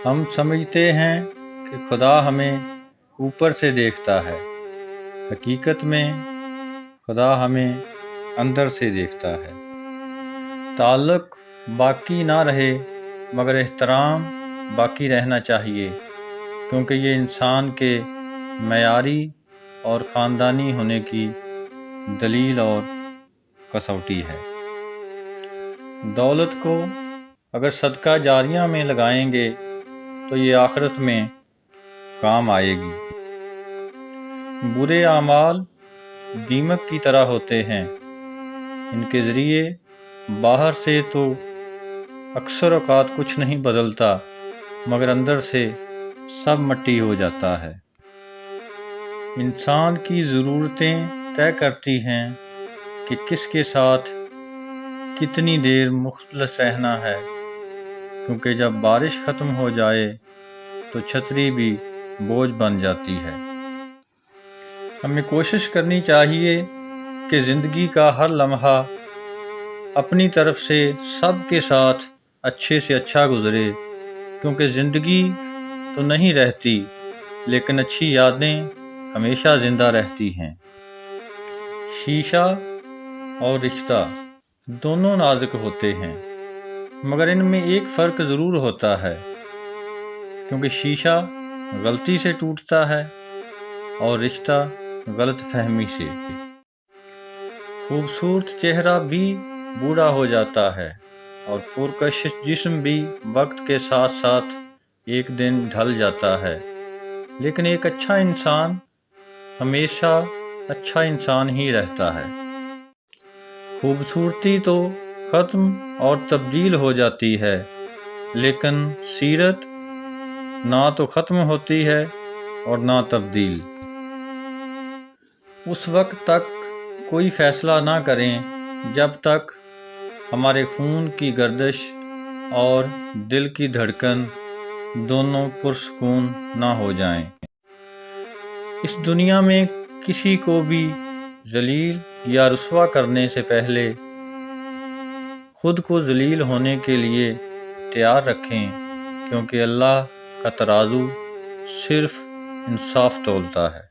ہم سمجھتے ہیں کہ خدا ہمیں اوپر سے دیکھتا ہے، حقیقت میں خدا ہمیں اندر سے دیکھتا ہے۔ تعلق باقی نہ رہے مگر احترام باقی رہنا چاہیے، کیونکہ یہ انسان کے معیاری اور خاندانی ہونے کی دلیل اور کسوٹی ہے۔ دولت کو اگر صدقہ جاریہ میں لگائیں گے تو یہ آخرت میں کام آئے گی۔ برے اعمال دیمک کی طرح ہوتے ہیں، ان کے ذریعے باہر سے تو اکثر اوقات کچھ نہیں بدلتا مگر اندر سے سب مٹی ہو جاتا ہے۔ انسان کی ضرورتیں طے کرتی ہیں کہ کس کے ساتھ کتنی دیر مخلص رہنا ہے، کیونکہ جب بارش ختم ہو جائے تو چھتری بھی بوجھ بن جاتی ہے۔ ہمیں کوشش کرنی چاہیے کہ زندگی کا ہر لمحہ اپنی طرف سے سب کے ساتھ اچھے سے اچھا گزرے، کیونکہ زندگی تو نہیں رہتی لیکن اچھی یادیں ہمیشہ زندہ رہتی ہیں۔ شیشہ اور رشتہ دونوں نازک ہوتے ہیں، مگر ان میں ایک فرق ضرور ہوتا ہے، کیونکہ شیشہ غلطی سے ٹوٹتا ہے اور رشتہ غلط فہمی سے۔ خوبصورت چہرہ بھی بوڑھا ہو جاتا ہے اور پرکشش جسم بھی وقت کے ساتھ ساتھ ایک دن ڈھل جاتا ہے، لیکن ایک اچھا انسان ہمیشہ اچھا انسان ہی رہتا ہے۔ خوبصورتی تو ختم اور تبدیل ہو جاتی ہے، لیکن سیرت نہ تو ختم ہوتی ہے اور نہ تبدیل۔ اس وقت تک کوئی فیصلہ نہ کریں جب تک ہمارے خون کی گردش اور دل کی دھڑکن دونوں پرسکون نہ ہو جائیں۔ اس دنیا میں کسی کو بھی ذلیل یا رسوا کرنے سے پہلے خود کو ذلیل ہونے کے لیے تیار رکھیں، کیونکہ اللہ کا ترازو صرف انصاف تولتا ہے۔